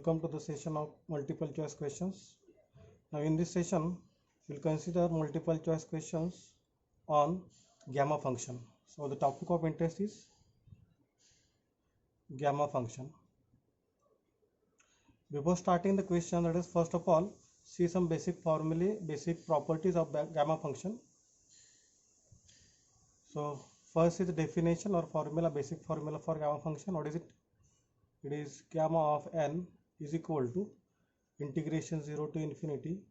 Welcome to the session of multiple choice questions. Now in this session, we'll consider multiple choice questions on gamma function. So the topic of interest is gamma function. Before starting the question, let us first of all see some basic formulae, basic properties of gamma function. So first is the definition or formula, basic formula for gamma function. What is it? It is gamma of n is equal to integration 0 to infinity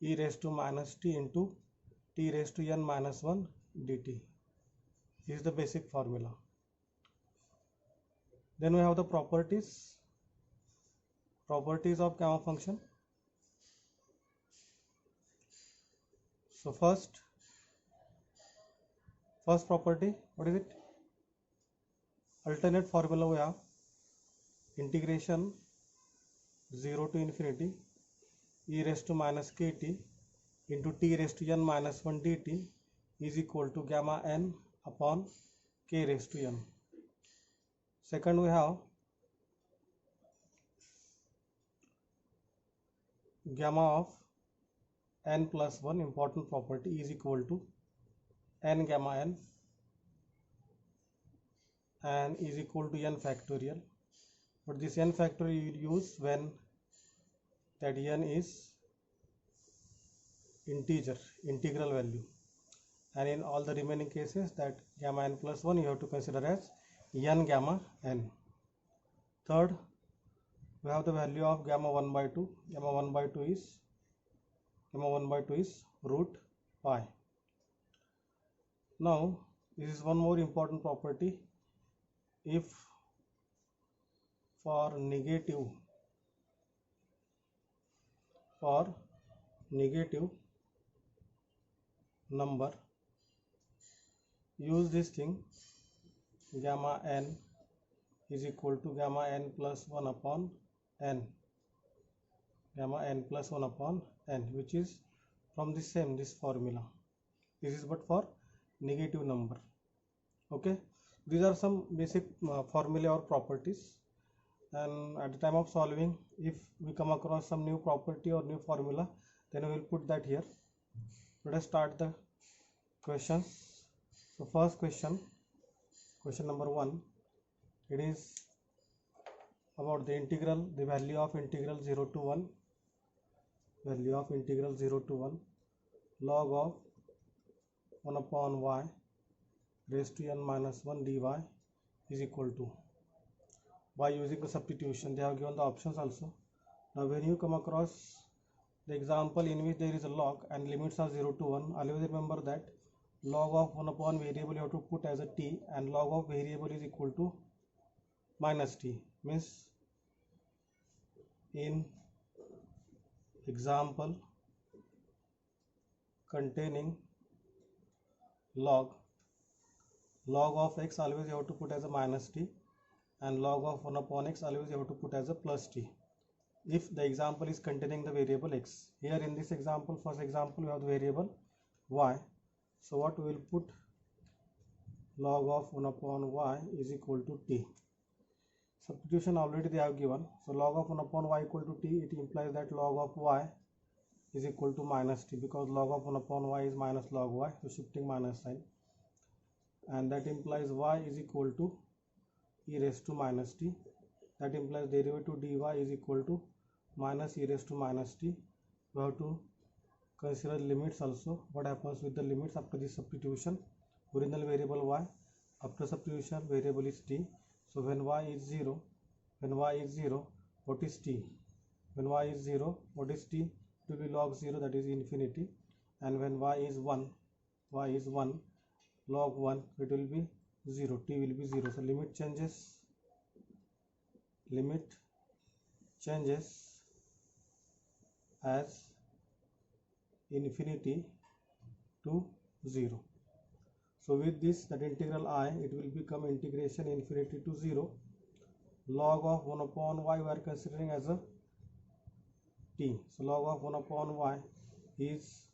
e raised to minus t into t raised to n minus 1 dt. This is the basic formula. Then we have the properties of gamma function. So first property, what is it? Alternate formula we have integration 0 to infinity e raised to minus kt into t raised to n minus 1 dt is equal to gamma n upon k raised to n. Second, we have gamma of n plus 1, important property, is equal to n gamma n and is equal to n factorial. But this n factorial you will use when that n is integral value, and in all the remaining cases that gamma n plus 1 you have to consider as n gamma n. Third, we have the value of gamma 1 by 2. Gamma 1 by 2 is root pi. Now this is one more important property. If for negative number, use this thing, gamma n is equal to gamma n plus 1 upon n, gamma n plus 1 upon n, which is from this formula. This is but for negative number. Okay, these are some basic formulae or properties, and at the time of solving, if we come across some new property or new formula, then we will put that here. Let us start the questions. So first question number 1, it is about the value of integral 0 to 1 log of 1 upon y raised to n minus 1 dy is equal to, by using the substitution. They have given the options also. Now when you come across the example in which there is a log and limits are 0 to 1, always remember that log of 1 upon variable you have to put as a t, and log of variable is equal to minus t. Means in example containing log of x, always you have to put as a minus t, and log of 1 upon x always you have to put as a plus t, if the example is containing the variable x. Here in this example, first example, we have the variable y. So what we will put, log of 1 upon y is equal to t. Substitution already they have given. So log of 1 upon y equal to t, it implies that log of y is equal to minus t, because log of 1 upon y is minus log y, so shifting minus sign, and that implies y is equal to e raised to minus t. That implies derivative dy is equal to minus e raised to minus t. We have to consider limits also. What happens with the limits after this substitution? Original variable y, after substitution variable is t. So when y is 0, what is t? When y is 0, what is t? It will be log 0, that is infinity. And when y is 1, log 1, it will be 0, t will be 0. So limit changes as infinity to 0. So with this, that integral I, it will become integration infinity to 0. Log of 1 upon y we are considering as a t. So log of 1 upon y is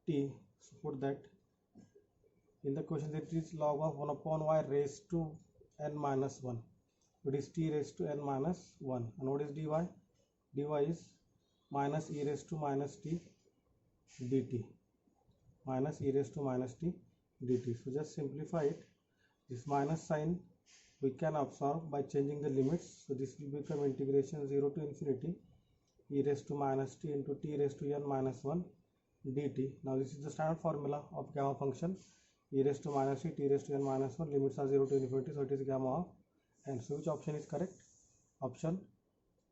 t. So put that in the question, that is log of 1 upon y raised to n minus 1. It is t raised to n minus 1. And what is dy? dy is minus e raised to minus t dt, minus e raised to minus t dt. So just simplify it. This minus sign we can absorb by changing the limits. So this will become integration 0 to infinity e raised to minus t into t raised to n minus 1 dt. Now this is the standard formula of gamma function, e raised to minus t, t raised to n minus 1, limits are 0 to infinity, so it is gamma of n. So which option is correct? Option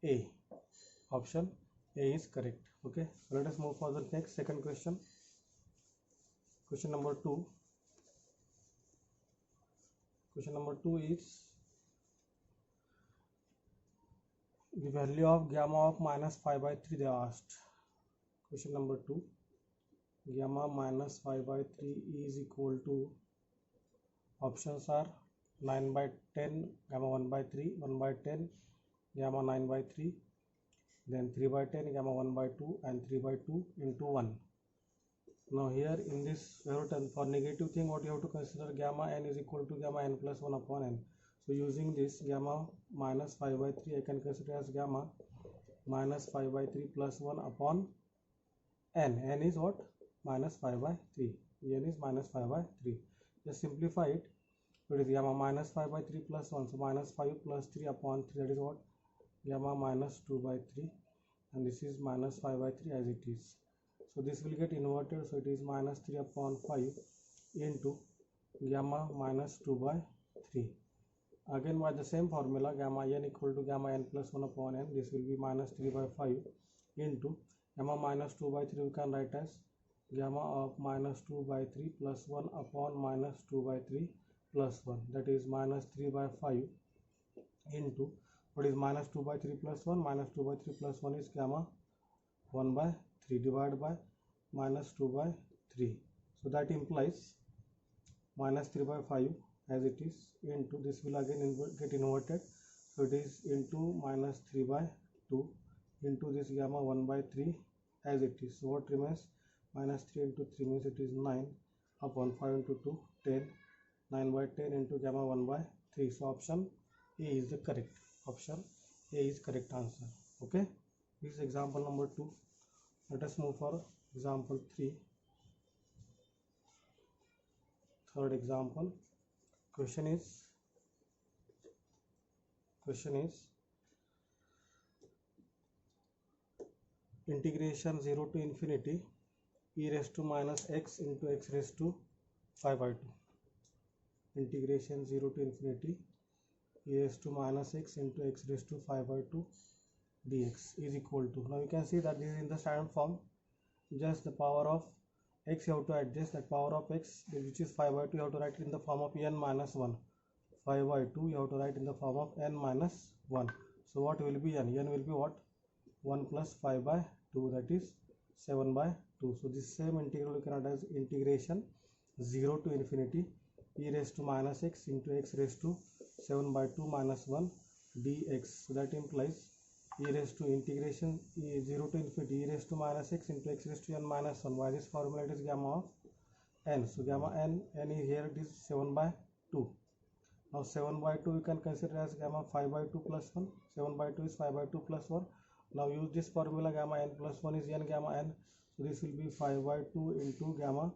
A. Option A is correct. Okay, so let us move for the next second question. Question number 2. Question number 2 is the value of gamma of minus 5 by 3 they asked. Question number 2, gamma minus 5 by 3 is equal to, options are 9 by 10, gamma 1 by 3, 1 by 10, gamma 9 by 3, then 3 by 10, gamma 1 by 2, and 3 by 2 into 1. Now here in this, for negative thing, what you have to consider, gamma n is equal to gamma n plus 1 upon n. So using this gamma minus 5 by 3, I can consider as gamma minus 5 by 3 plus 1 upon n. N is what? Minus 5 by 3. N is minus 5 by 3. Just simplify it. So it is gamma minus 5 by 3 plus 1. So minus 5 plus 3 upon 3, that is what? Gamma minus 2 by 3. And this is minus 5 by 3 as it is. So this will get inverted. So it is minus 3 upon 5 into gamma minus 2 by 3. Again by the same formula, gamma n equal to gamma n plus 1 upon n. This will be minus 3 by 5 into gamma minus 2 by 3 we can write as gamma of minus 2 by 3 plus 1 upon minus 2 by 3 plus 1. That is minus 3 by 5 into, what is minus 2 by 3 plus 1? Minus 2 by 3 plus 1 is gamma 1 by 3 divided by minus 2 by 3. So that implies minus 3 by 5 as it is into, this will again get inverted. So it is into minus 3 by 2 into this gamma 1 by 3 as it is. So what remains? Minus 3 into 3 means it is 9 upon 5 into 2, 10. 9 by 10 into gamma 1 by 3. So option A is the correct. Option A is correct answer. Okay, this is example number 2. Let us move for example 3. Third example. Question is integration 0 to infinity e raised to minus x into x raised to 5 by 2. Integration 0 to infinity e raised to minus x into x raised to 5 by 2 dx is equal to, now you can see that this is in the standard form. Just the power of x you have to adjust, that power of x which is 5 by 2 you have to write it in the form of n minus 1. 5 by 2 you have to write in the form of n minus 1. So what will be n? N will be what? 1 plus 5 by 2, that is 7 by 2. So this same integral you can write as integration 0 to infinity e raised to minus x into x raised to 7 by 2 minus 1 dx. So that implies e raised to integration 0 to infinity e raised to minus x into x raised to n minus 1. By this formula it is gamma of n. So gamma n is here, it is 7 by 2. Now 7 by 2 you can consider as gamma 5 by 2 plus 1. 7 by 2 is 5 by 2 plus 1. Now use this formula, gamma n plus 1 is n gamma n. So this will be 5 by 2 into gamma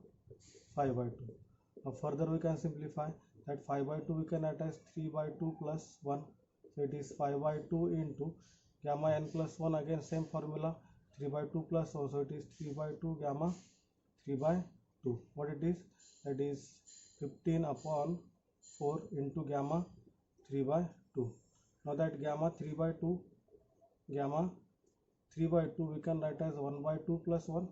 5 by 2. Now further we can simplify that 5 by 2 we can write as 3 by 2 plus 1. So it is 5 by 2 into gamma n plus 1, again same formula, 3 by 2 plus 1. So it is 3 by 2 gamma 3 by 2. What it is? That is 15 upon 4 into gamma 3 by 2. Now that gamma 3 by 2 we can write as 1 by 2 plus 1.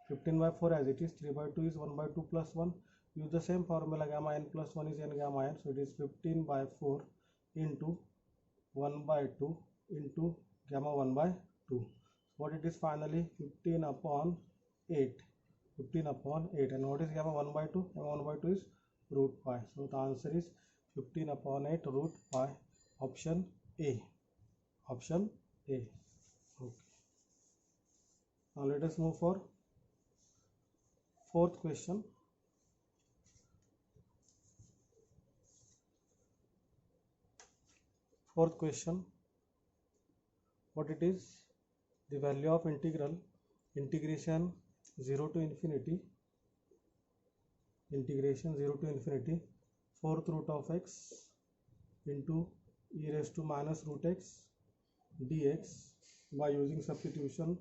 15 by 4 as it is, 3 by 2 is 1 by 2 plus 1. Use the same formula, gamma n plus 1 is n gamma n. So it is 15 by 4 into 1 by 2 into gamma 1 by 2. What it is finally? 15 upon 8. 15 upon 8. And what is gamma 1 by 2? Gamma 1 by 2 is root pi. So the answer is 15 upon 8 root pi. Option A. Option A. Okay. Now let us move for fourth question. Fourth question. what it is? The value of integration 0 to infinity 4th root of x into e raised to minus root x dx. By using substitution,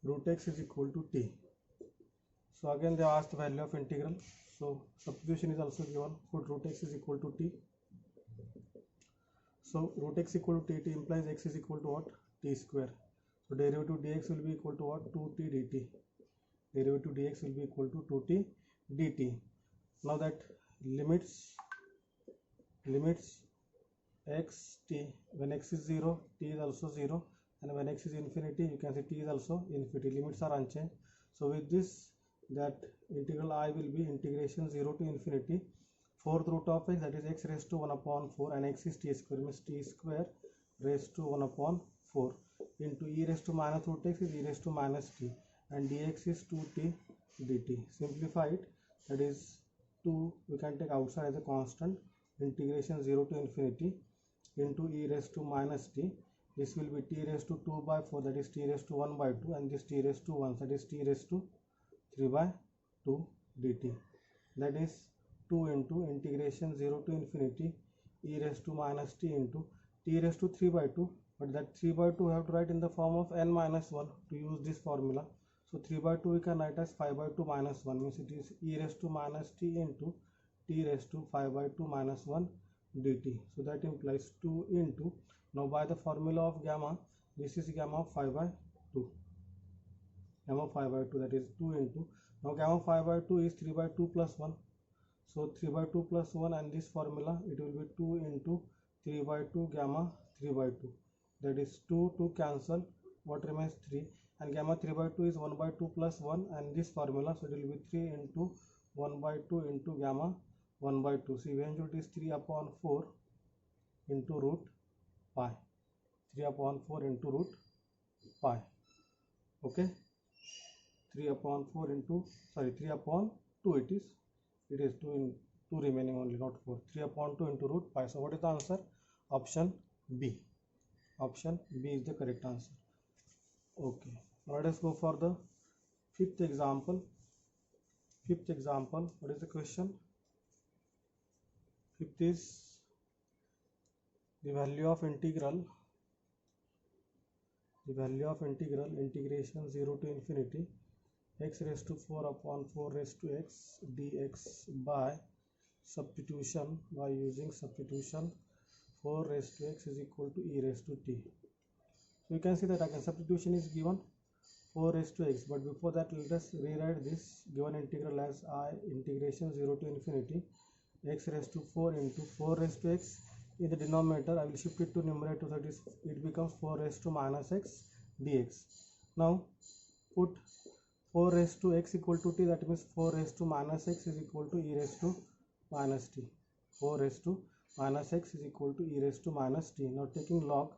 root x is equal to t. So again they asked the value of integral, so substitution is also given. Put root x is equal to t. So root x equal to t implies x is equal to what? T square. So derivative dx will be equal to what? 2t dt. Derivative dx will be equal to 2t dt. Now that limits x t, when x is 0 t is also 0, and when x is infinity you can say t is also infinity. Limits are unchanged. So with this, that integral I will be integration 0 to infinity 4th root of x, that is x raised to 1 upon 4, and x is t square, means t square raised to 1 upon 4 into e raised to minus root x is e raised to minus t, and dx is 2t dt. Simplify it, that is 2 we can take outside as a constant. Integration 0 to infinity into e raised to minus t, this will be t raised to 2 by 4, that is t raised to 1 by 2, and this t raised to 1, that is t raised to 3 by 2 dt. That is 2 into integration 0 to infinity e raised to minus t into t raised to 3 by 2, but that 3 by 2 we have to write in the form of n minus 1 to use this formula. So 3 by 2 we can write as 5 by 2 minus 1, means it is e raised to minus t into t raised to 5 by 2 minus 1 dt. So that implies 2 into, now by the formula of gamma, this is gamma of 5 by 2, gamma 5 by 2, that is 2 into, now gamma 5 by 2 is 3 by 2 plus 1, so 3 by 2 plus 1, and this formula it will be 2 into 3 by 2 gamma 3 by 2, that is 2 cancel, what remains 3, and gamma 3 by 2 is 1 by 2 plus 1, and this formula, so it will be 3 into 1 by 2 into gamma 1 by 2. So eventually it is 3 upon 4 into root pi, 3 upon 4 into root pi. Okay, 3 upon 4 into, sorry, 3 upon 2 it is 2 in 2 remaining only, not 4. 3 upon 2 into root pi. So what is the answer? Option B. Option B is the correct answer. Okay, now let us go for the fifth example. What is the question? Fifth is the value of integral integration 0 to infinity x raised to 4 upon 4 raised to x dx by substitution, by using substitution 4 raised to x is equal to e raised to t. So you can see that again substitution is given 4 raised to x, but before that let us rewrite this given integral as I integration 0 to infinity x raised to 4 into 4 raised to x. In the denominator I will shift it to numerator, that is it becomes 4 raised to minus x dx. Now put 4 raised to x equal to t, that means 4 raised to minus x is equal to e raised to minus t. 4 raised to minus x is equal to e raised to minus t. Now taking log,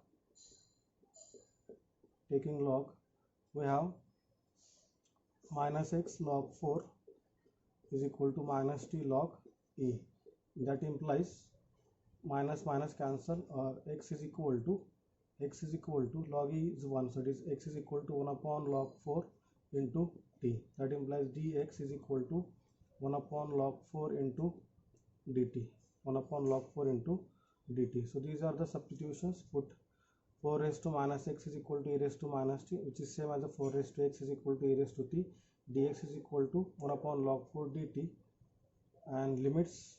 we have minus x log 4 is equal to minus t log e. That implies minus minus cancel, or x is equal to log e is 1, so it is x is equal to 1 upon log 4 into t. That implies dx is equal to 1 upon log 4 into dt, 1 upon log 4 into dt. So these are the substitutions. Put 4 raised to minus x is equal to e raised to minus t, which is same as the 4 raised to x is equal to e raised to t. Dx is equal to 1 upon log 4 dt, and limits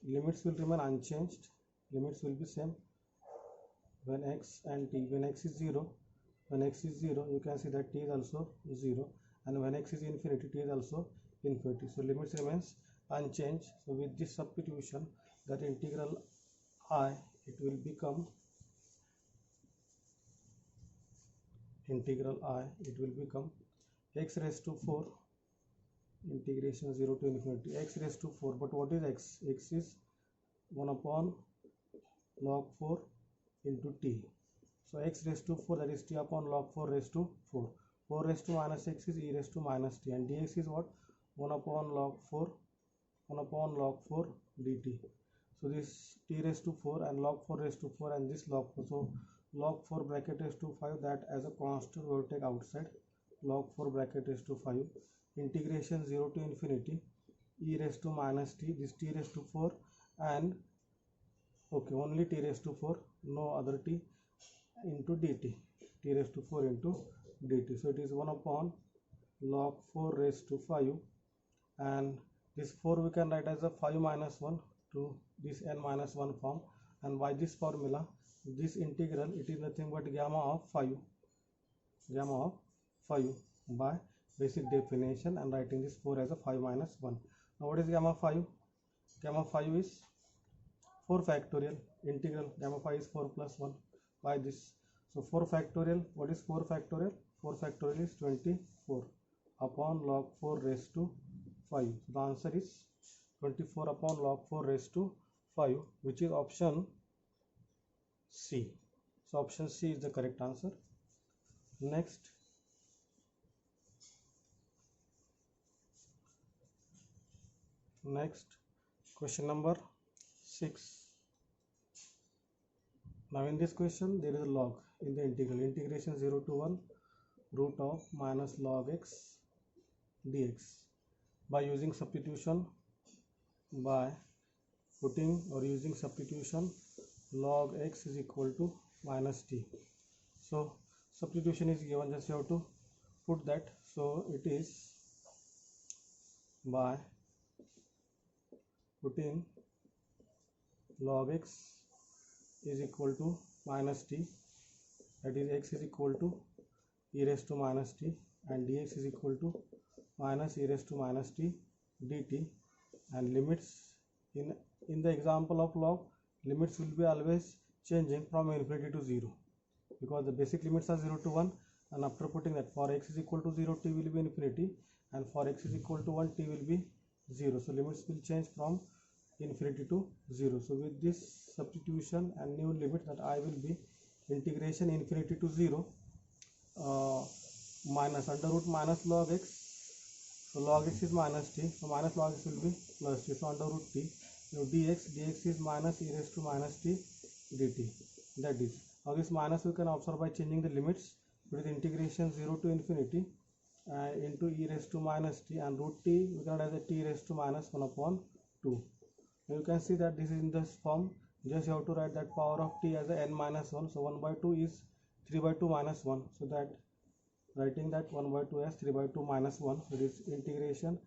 will remain unchanged. Limits will be same when x and t. When x is 0, you can see that t is also 0, and when x is infinity, t is also infinity. So limits remains unchanged. So with this substitution, that integral I, it will become x raised to 4 integration 0 to infinity x raised to 4. But what is x? X is 1 upon log 4 into t. So x raised to 4, that is t upon log 4 raised to 4. 4 raised to minus x is e raised to minus t, and dx is what? 1 upon log 4 dt. So this t raised to 4 and log 4 raised to 4, and this log 4. So log 4 bracket raised to 5, that as a constant we will take outside. Log 4 bracket raised to 5, integration 0 to infinity e raised to minus t, this t raised to 4, and okay, only t raised to 4, no other t, into dt, t raised to 4 into dt. So it is 1 upon log 4 raised to 5, and this 4 we can write as a 5 minus 1 to this n minus 1 form, and by this formula this integral, it is nothing but gamma of 5 by basic definition, and writing this 4 as a 5 minus 1. Now what is gamma 5? Gamma 5 is 4 factorial, integral gamma 5 is 4 plus 1 by this. So 4 factorial, what is 4 factorial? 4 factorial is 24 upon log 4 raised to 5. So the answer is 24 upon log 4 raised to 5, which is option C. So option C is the correct answer. Next, question number 6. Now in this question there is a log in the integral, integration 0 to 1 root of minus log x dx. By using substitution, by putting or using substitution, log x is equal to minus t. So substitution is given, just you have to put that. So it is by putting log x is equal to minus t, that is x is equal to e raised to minus t, and dx is equal to minus e raised to minus t dt, and limits in the example of log, limits will be always changing from infinity to 0, because the basic limits are 0 to 1, and after putting that, for x is equal to 0 t will be infinity, and for x is equal to 1 t will be 0. So limits will change from infinity to 0. So with this substitution and new limit, that I will be integration infinity to 0 minus under root minus log x. So log x is minus t, so minus log x will be plus t, so under root t. Now dx is minus e raised to minus t dt, that is. Now this minus we can observe by changing the limits. It is integration 0 to infinity into e raised to minus t, and root t we can write as a t raised to minus 1 upon 2. Now you can see that this is in this form. Just you have to write that power of t as a n minus 1. So 1 by 2 is 3 by 2 minus 1. So that writing that 1 by 2 as 3 by 2 minus 1. So this integration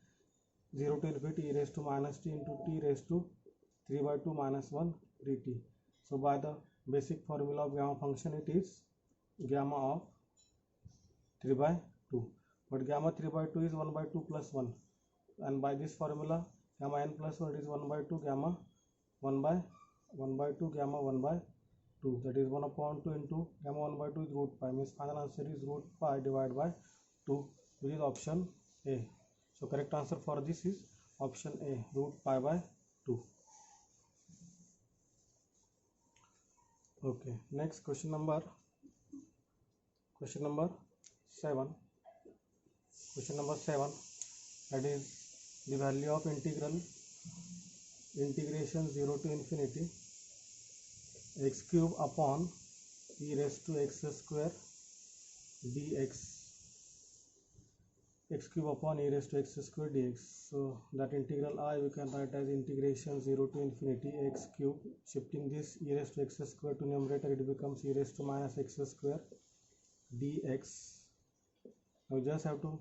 0 to infinity e raised to minus t into t raised to 3 by 2 minus 1 dt. So by the basic formula of gamma function, it is gamma of 3 by 2. But gamma 3 by 2 is 1 by 2 plus 1. And by this formula, gamma n plus 1 is 1 by 2 gamma 1 by 2 gamma 1 by 2, that is 1 upon 2 into gamma 1 by 2 is root pi, means final answer is root pi divided by 2, which is option A. So correct answer for this is option A, root pi by 2. Okay, next question number 7. Question number 7, that is the value of integration 0 to infinity x cube upon e raised to x square dx, x cube upon e raised to x square dx. So that integral I we can write as integration 0 to infinity x cube, shifting this e raised to x square to numerator, it becomes e raised to minus x square dx. Now just have to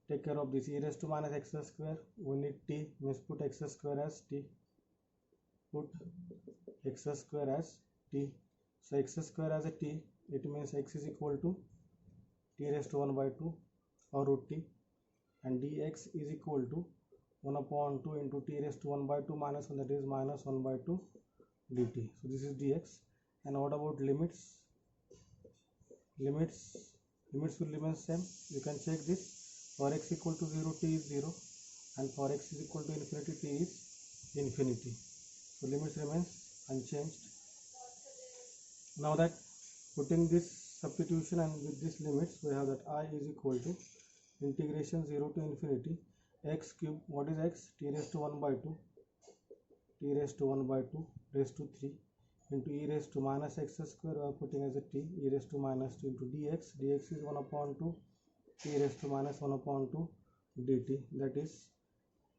take care of this e raised to minus x square. We need t, means put x square as t, put x square as t. So x square as a t, it means x is equal to t raised to 1 by 2 or root t, and dx is equal to 1 upon 2 into t raised to 1 by 2 minus 1, that is minus 1 by 2 dt. So this is dx. And what about limits? Limits will remain same. You can check this. For x equal to 0, t is 0, and for x is equal to infinity, t is infinity. So limits remains unchanged. Now that putting this substitution and with this limits, we have that I is equal to integration 0 to infinity x cube. What is x? T raised to 1 by 2, t raised to 1 by 2 raised to 3 into e raised to minus x square, we are putting as a t, e raised to minus t into dx, dx is 1 upon 2, e raised to minus 1 upon 2 dt, that is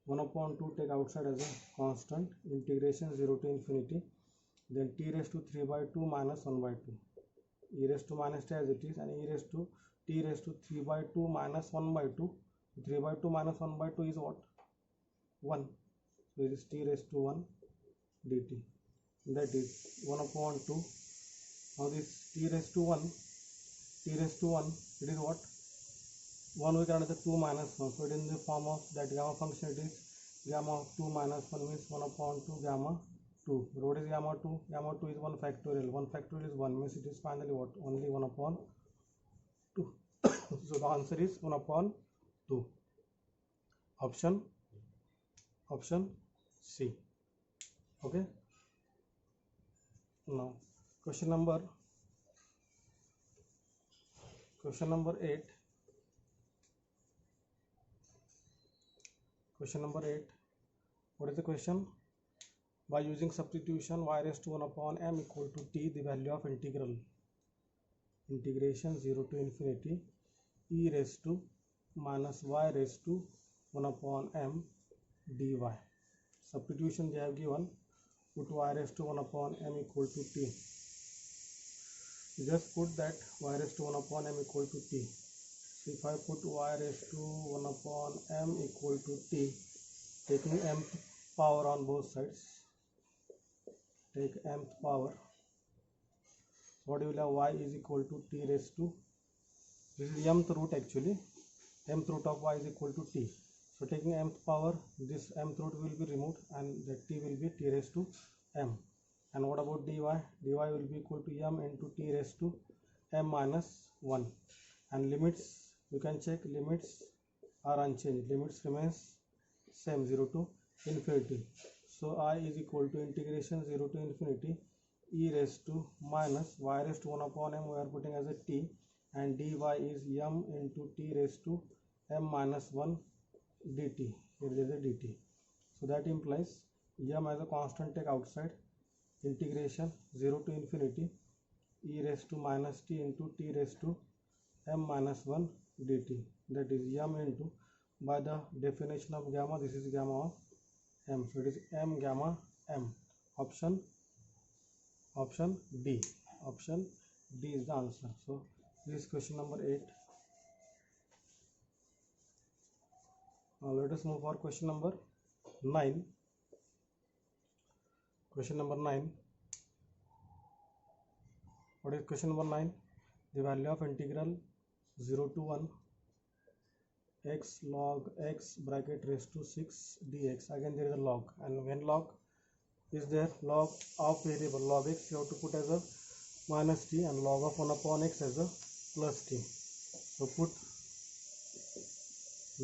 1 upon 2 take outside as a constant, integration 0 to infinity, then t raised to 3 by 2 minus 1 by 2, e raised to minus t as it is, and e raised to t raised to 3 by 2 minus 1 by 2, 3 by 2 minus 1 by 2 is what? 1, so it is t raised to 1 dt, that is 1 upon 2, now this t raised to 1, it is what? 1 we can add the 2 minus 1, so it is in the form of that gamma function, it is gamma of 2 minus 1 means 1 upon 2 gamma 2. What is gamma 2? Gamma 2 is 1 factorial. 1 factorial is 1 means it is finally what? Only 1 upon 2. So the answer is 1 upon 2. Option C. Okay. Now question number 8. Question number 8. What is the question? By using substitution y raised to 1 upon m equal to t, the value of integration 0 to infinity e raised to minus y raised to 1 upon m dy. Substitution they have given, put y raised to 1 upon m equal to t. Just put that y raised to 1 upon m equal to t. So if I put y raised to 1 upon m equal to t, taking mth power on both sides, take mth power, what you will have? Y is equal to t raised to, this is mth root actually, mth root of y is equal to t. So taking mth power, this mth root will be removed and the t will be t raised to m. And what about dy? Dy will be equal to m into t raised to m minus 1. And limits, you can check, limits are unchanged, limits remains same, 0 to infinity. So I is equal to integration 0 to infinity e raised to minus y raised to 1 upon m, we are putting as a t, and dy is m into t raised to m minus 1 dt. Here there is a dt. So that implies m as a constant take outside, integration 0 to infinity e raised to minus t into t raised to m minus 1 dt, that is m into, by the definition of gamma, this is gamma of m, so it is m gamma m. Option D. Option D is the answer. So this is question number 8. Now let us move for question number 9. Question number 9. What is question number 9? The value of integral 0 to 1 x log x bracket raised to 6 dx. Again there is a log, and when log is there, log of variable log x you have to put as a minus t, and log of 1 upon x as a plus t. So put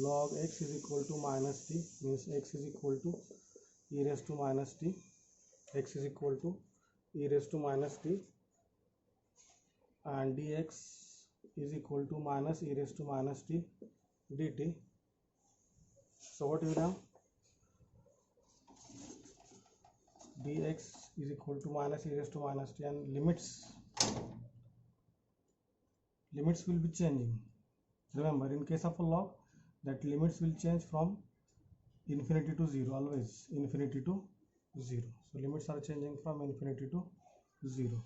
log x is equal to minus t, means x is equal to e raised to minus t, x is equal to e raised to minus t, and dx is equal to minus e raised to minus t dt. So what you have? Dx is equal to minus e raised to minus t, and limits will be changing. Remember, in case of a log, that limits will change from infinity to 0, always infinity to 0. So limits are changing from infinity to 0.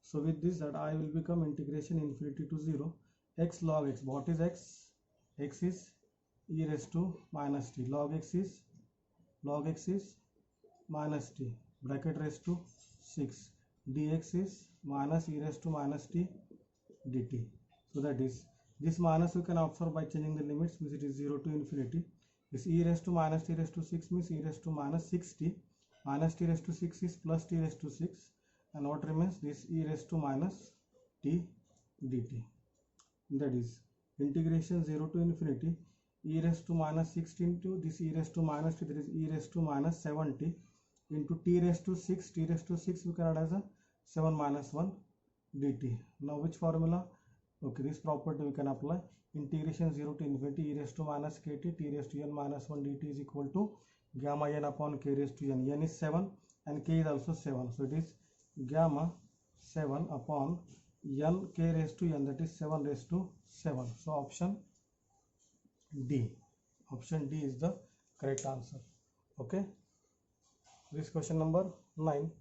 So with this, that I will become integration infinity to 0 x log x. What is x? X is e raised to minus t. Log x is minus t bracket raised to 6. Dx is minus e raised to minus t dt. So that is, this minus you can observe by changing the limits, means it is 0 to infinity. This e raised to minus t raised to 6 means e raised to minus 6t. Minus t raised to 6 is plus t raised to 6. And what remains? This e raised to minus t dt. That is integration 0 to infinity e raised to minus 6 into this e raised to minus t, that is e raised to minus 7t into t raised to 6. T raised to 6 we can add as a 7 minus 1 dt. Now which formula? Okay, this property we can apply. Integration 0 to infinity e raised to minus kt t raised to n minus 1 dt is equal to gamma n upon k raised to n. N is 7 and k is also 7. So it is gamma 7 upon n k raised to n, that is 7 raised to 7. So option D. Option D is the correct answer. Okay. This question number 9.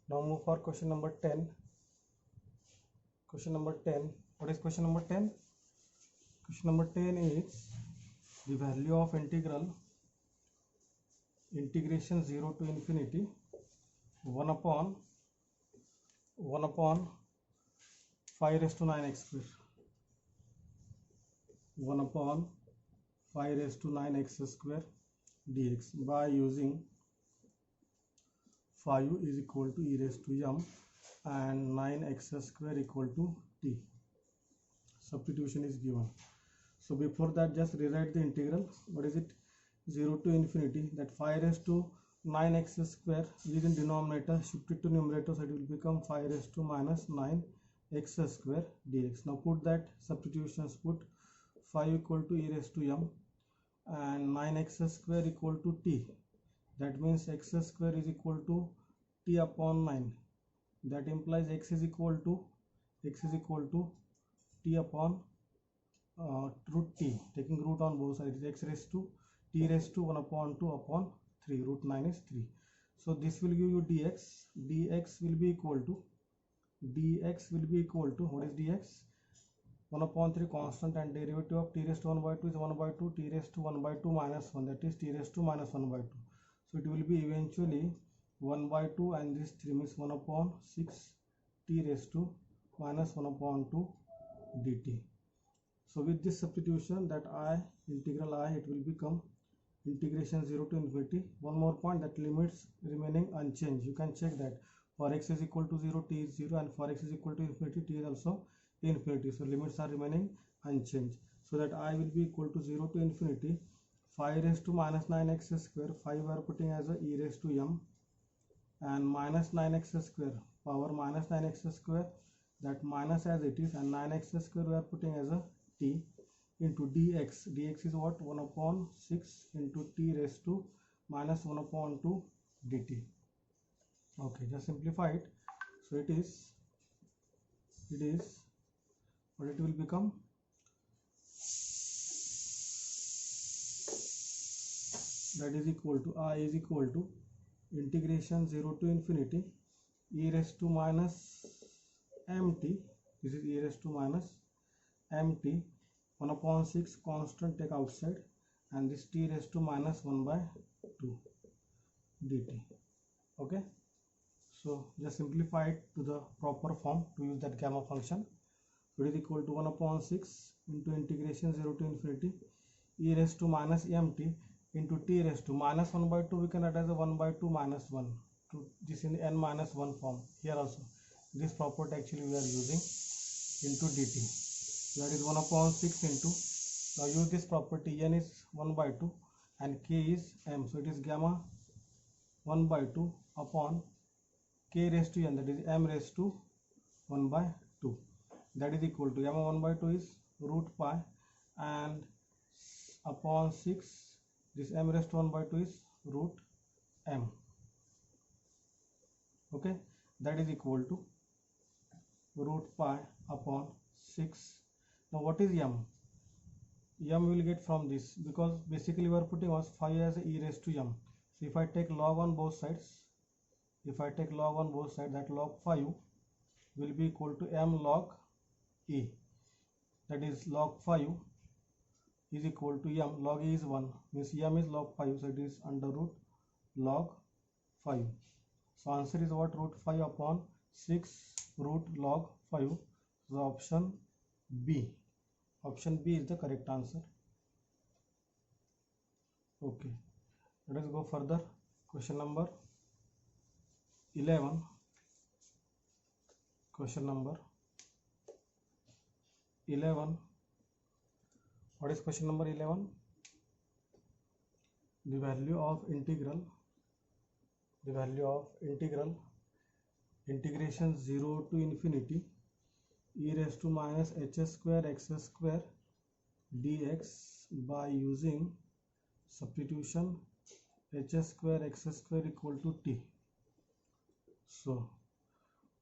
Now move for question number 10. Question number 10. What is question number 10? Question number 10 is the value of integration 0 to infinity 1 upon 5 raised to 9x square. 1 upon 5 raised to 9x square dx by using 5 is equal to e raised to m and 9x square equal to t. Substitution is given. So before that, just rewrite the integral. What is it? 0 to infinity, that 5 raised to 9x square is in denominator, shifted to numerator, so it will become 5 raised to minus 9x square dx. Now put that substitutions, put 5 equal to e raised to m and 9x square equal to t. That means x square is equal to t upon 9. That implies x is equal to t upon root t, taking root on both sides, x raised to t raised to 1 upon 2 upon 3, root 9 is 3. So this will give you dx. Dx will be equal to what is dx? 1 upon 3 constant, and derivative of t raised to 1 by 2 is 1 by 2, t raised to 1 by 2 minus 1, that is t raised to minus 1 by 2. So it will be eventually 1 by 2, and this 3 means 1 upon 6 t raised to minus 1 upon 2 dt. So with this substitution, that integral I, it will become integration 0 to infinity. One more point, that limits remaining unchanged. You can check that for x is equal to 0, t is 0, and for x is equal to infinity, t is also infinity. So limits are remaining unchanged. So that I will be equal to 0 to infinity 5 raised to minus 9x square. 5 we are putting as a e raised to m, and minus 9x square, power minus 9x square, that minus as it is, and 9x square we are putting as a t, into dx. Dx is what? 1 upon 6 into t raised to minus 1 upon 2 dt. Okay, just simplify it. So it is what it will become? That is equal to I is equal to integration 0 to infinity e raised to minus mt. This is e raised to minus mt, 1 upon 6 constant, take outside, and this t raised to minus 1 by 2 dt. Okay, so just simplify it to the proper form to use that gamma function. So it is equal to 1 upon 6 into integration 0 to infinity e raised to minus mt into t raised to minus 1 by 2. We can write as a 1 by 2 minus 1, to this in n minus 1 form. Here also this property actually we are using, into dt. That is 1 upon 6 into, now use this property, n is 1 by 2 and k is m, so it is gamma 1 by 2 upon k raised to n, that is m raised to 1 by 2. That is equal to gamma 1 by 2 is root pi, and upon 6, this m raised to 1 by 2 is root m. Okay, that is equal to root pi upon 6. Now what is m? M we will get from this, because basically we are putting was 5 as e raised to m. So if I take log on both sides, that log 5 will be equal to m log e. That is log 5 is equal to m. Log e is 1, means m is log 5, so it is under root log 5. So answer is what? Root 5 upon 6 root log 5. So option B. Option B is the correct answer. Okay, let us go further. Question number 11. Question number 11. What is question number 11? The value of integration 0 to infinity e raised to minus h square x square dx by using substitution h square x square equal to t. So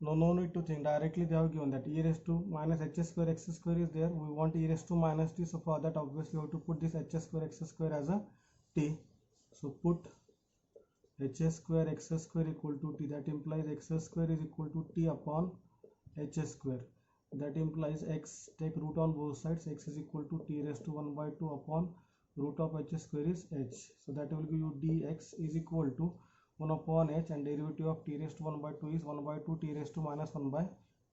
No need to think, directly they have given that e raised to minus h square x square is there. We want e raised to minus t, so for that obviously we have to put this h square x square as a t. So put h square x square equal to t, that implies x square is equal to t upon h square. That implies x, take root on both sides, x is equal to t raised to 1 by 2 upon root of h square is h. So that will give you dx is equal to 1 upon h, and derivative of t raised to 1 by 2 is 1 by 2 t raised to minus 1 by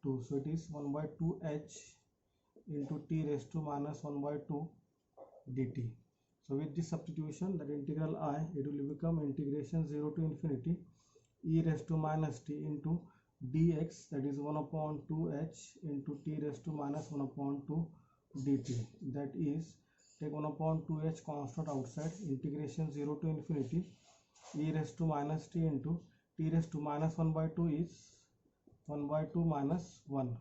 2. So it is 1 by 2 h into t raised to minus 1 by 2 dt. So with this substitution, that integral I, it will become integration 0 to infinity e raised to minus t into dx, that is 1 upon 2h into t raised to minus 1 upon 2 dt. That is, take 1 upon 2h constant outside, integration 0 to infinity e raised to minus t into t raised to minus 1 by 2 is 1 by 2 minus 1.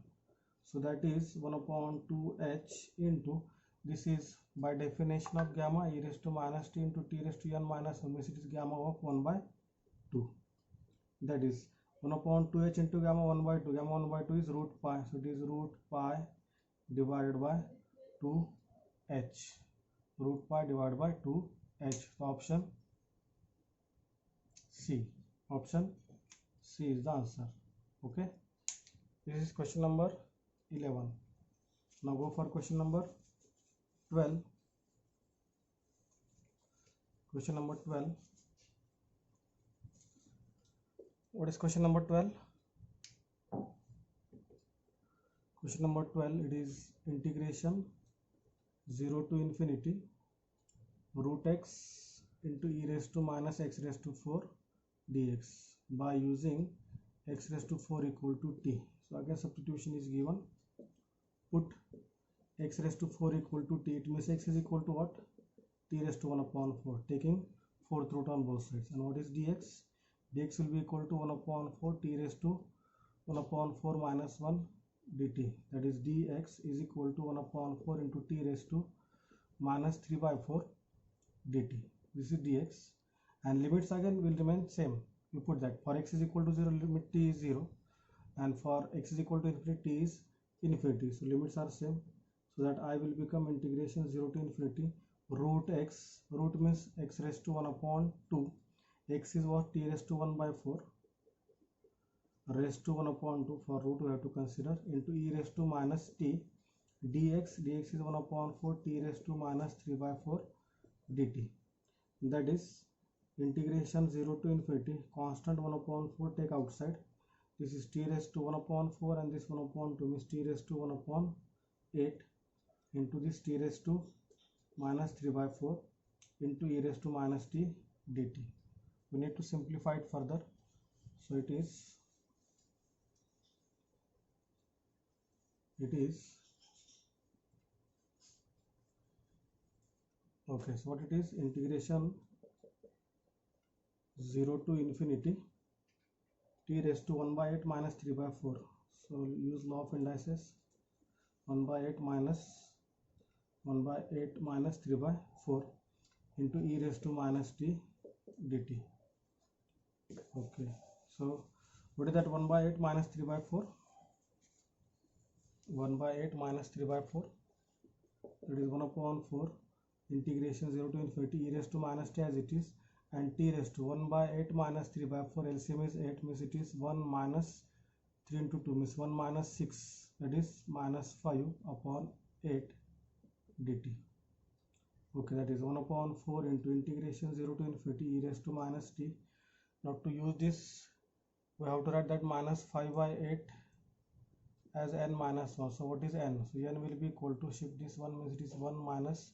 So that is 1 upon 2h into, this is by definition of gamma, e raised to minus t into t raised to n minus 1, means it is gamma of 1 by 2. That is 1 upon 2h into gamma 1 by 2. Gamma 1 by 2 is root pi. So it is root pi divided by 2h. Root pi divided by 2h. So option C. Option C is the answer. Okay. This is question number 11. Now go for question number 12. Question number 12. What is question number 12? Question number 12, it is integration 0 to infinity root x into e raised to minus x raised to 4 dx by using x raised to 4 equal to t. So again substitution is given. Put x raised to 4 equal to t. It means x is equal to what? T raised to 1 upon 4, taking 4th root on both sides. And what is dx? Dx will be equal to 1 upon 4 t raised to 1 upon 4 minus 1 dt. That is dx is equal to 1 upon 4 into t raised to minus 3 by 4 dt. This is dx, and limits again will remain same. You put that for x is equal to 0, limit t is 0, and for x is equal to infinity, t is infinity. So limits are same. So that I will become integration 0 to infinity root x. Root means x raised to 1 upon 2. X is what? T raised to 1 by 4 raised to 1 upon 2. For root we have to consider into e raised to minus t dx. Dx is 1 upon 4 t raised to minus 3 by 4 dt. That is integration 0 to infinity, constant 1 upon 4 take outside. This is t raised to 1 upon 4, and this 1 upon 2 means t raised to 1 upon 8 into this t raised to minus 3 by 4 into e raised to minus t dt. We need to simplify it further. So it is okay, so what it is, integration 0 to infinity t raised to 1 by 8 minus 3 by 4. So use law of indices, 1 by 8 minus 3 by 4 into e raised to minus t dt. Okay, so what is that? 1 by 8 minus 3 by 4. 1 by 8 minus 3 by 4, it is 1 upon 4 integration 0 to infinity e raised to minus t as it is, and t raised to 1 by 8 minus 3 by 4, LCM is 8, means it is 1 minus 3 into 2 means 1 minus 6, that is minus 5 upon 8 dt. Okay, that is 1 upon 4 into integration 0 to infinity e raised to minus t. Now to use this, we have to write that minus 5 by 8 as n minus 1. So what is n? So n will be equal to, shift this one, means it is 1 minus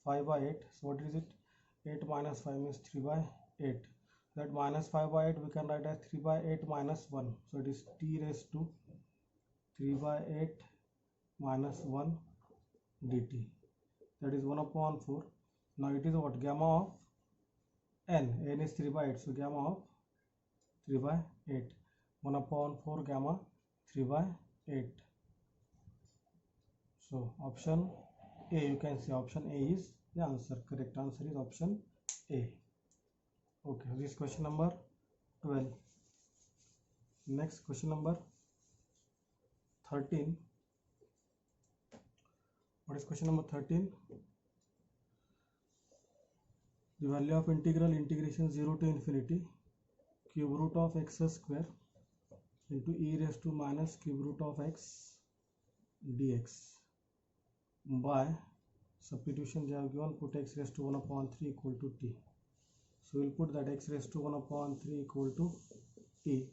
5 by 8. So what is it? 8 minus 5 means 3 by 8. That minus 5 by 8 we can write as 3 by 8 minus 1. So it is t raised to 3 by 8 minus 1 dt. That is 1 upon 4. Now it is what? Gamma of n. N is 3 by 8. So gamma of 3 by 8. 1 upon 4 gamma 3 by 8. So option A, you can see option A is the answer. Correct answer is option A. Okay, this is question number 12. Next question number 13. What is question number 13? The value of integration 0 to infinity cube root of x square into e raised to minus cube root of x dx by substitution they have given, put x raised to 1 upon 3 equal to t. So we'll put that x raised to 1 upon 3 equal to t.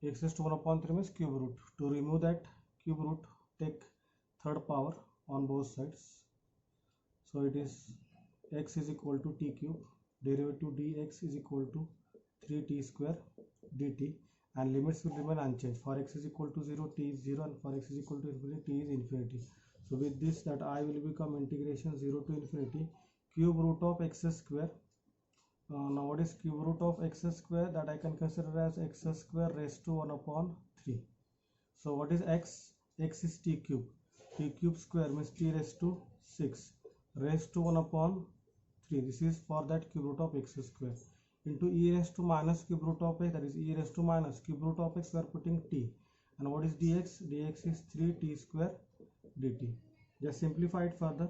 X raised to 1 upon 3 means cube root. To remove that cube root, take third power on both sides. So it is x is equal to t cube, derivative dx is equal to 3t square dt, and limits will remain unchanged. For x is equal to 0, t is 0, and for x is equal to infinity, t is infinity. So with this, that I will become integration 0 to infinity cube root of x square. Now what is cube root of x square? That I can consider as x square raised to 1 upon 3. So what is x? X is t cube. T cube square means t raised to 6 raised to 1 upon 3. This is for that cube root of x square into e raised to minus cube root of x, that is e raised to minus cube root of x, we are putting t. And what is dx? Dx is 3t square dt. Just simplify it further.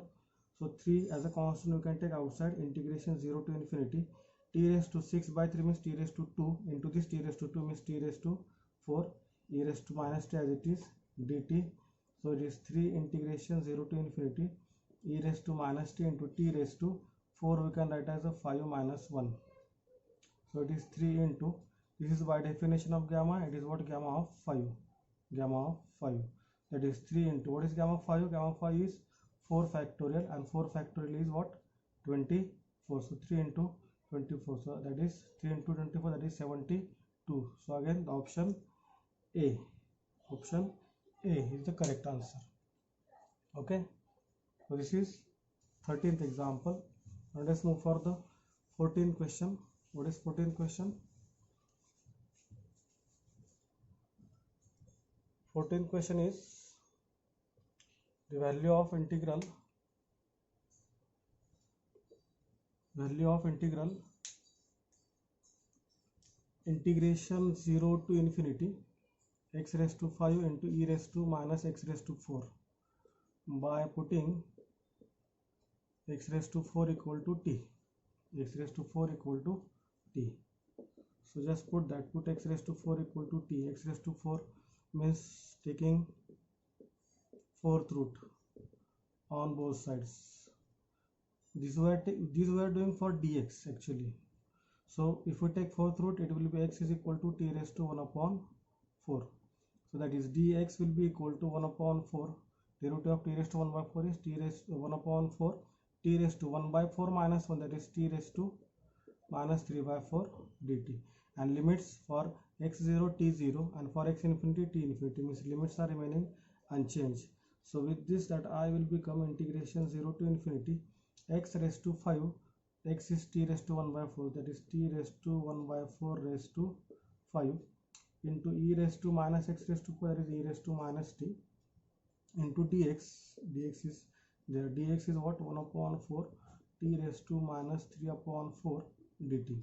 So 3 as a constant you can take outside, integration 0 to infinity t raised to 6 by 3 means t raised to 2 into this t raised to 2 means t raised to 4, e raised to minus t as it is dt. So it is 3 integration 0 to infinity e raised to minus t into t raised to 4, we can write as a 5 minus 1. So it is 3 into, this is by definition of gamma, it is what? Gamma of 5. Gamma of 5. That is 3 into, what is gamma of 5? Gamma of 5 is 4 factorial, and 4 factorial is what? 24. So 3 into 24. So that is 3 into 24, that is 72. So again the option A. Option A is the correct answer. Okay. So this is 13th example. Now let's move for the 14th question. What is 14th question? 14th question is the value of integration 0 to infinity x raised to 5 into e raised to minus x raised to 4 by putting x raised to 4 equal to t. X raised to 4 equal to t. So just put that, put x raised to 4 equal to t. X raised to 4 means taking 4th root on both sides. This we are doing for dx actually. So if we take 4th root, it will be x is equal to t raised to 1 upon 4. So that is dx will be equal to 1 upon 4. Derivative of t raised to 1 by 4 is t raised to 1 upon 4. T raised to 1 by 4 minus 1, that is t raised to minus 3 by 4 dt. And limits for x0 t0 and for x infinity t infinity, means limits are remaining unchanged. So with this, that I will become integration 0 to infinity x raised to 5, x is t raised to 1 by 4, that is t raised to 1 by 4 raised to 5 into e raised to minus x raised to 4, that is e raised to minus t, into dx. Dx is there. Dx is what? 1 upon 4 t raised to minus 3 upon 4 dt.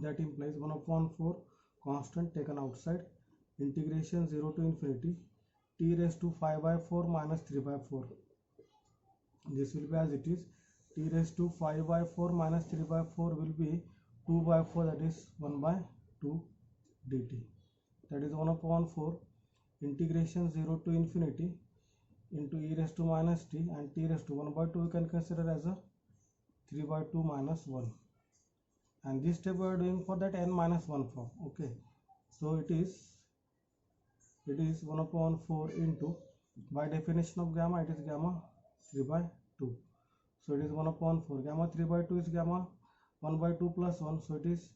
That implies 1 upon 4 constant taken outside, integration 0 to infinity t raised to 5 by 4 minus 3 by 4. This will be as it is. T raised to 5 by 4 minus 3 by 4 will be 2 by 4, that is 1 by 2 dt. That is 1 upon 4 integration 0 to infinity into e raised to minus t, and t raised to 1 by 2 we can consider as a 3 by 2 minus 1. And this step we are doing for that n minus 1 form. Okay. So it is 1 upon 4 into, by definition of gamma, it is gamma 3 by 2. So it is 1 upon 4. Gamma 3 by 2 is gamma 1 by 2 plus 1. So it is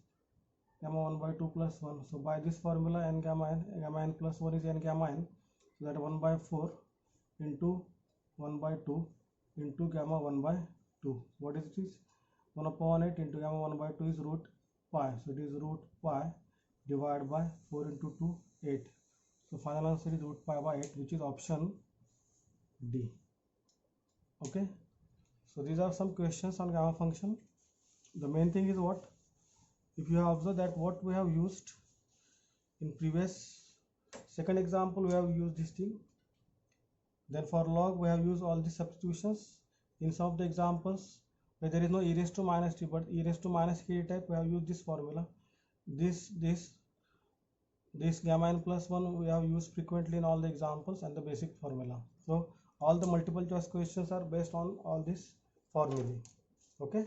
gamma 1 by 2 plus 1. So by this formula, n gamma n plus 1 is n gamma n. So that 1 by 4 into 1 by 2 into gamma 1 by 2. What is this? 1 upon 8 into gamma 1 by 2 is root pi. So it is root pi divided by 4 into 2, 8. So final answer is root pi by 8, which is option D. Okay. So these are some questions on gamma function. The main thing is what? If you have observed that what we have used in previous Second example, we have used this thing. Then for log, we have used all the substitutions. In some of the examples where there is no e raised to minus t but e raised to minus k type, we have used this formula. This gamma n plus 1 we have used frequently in all the examples, and the basic formula. So all the multiple choice questions are based on all these formulae. Okay.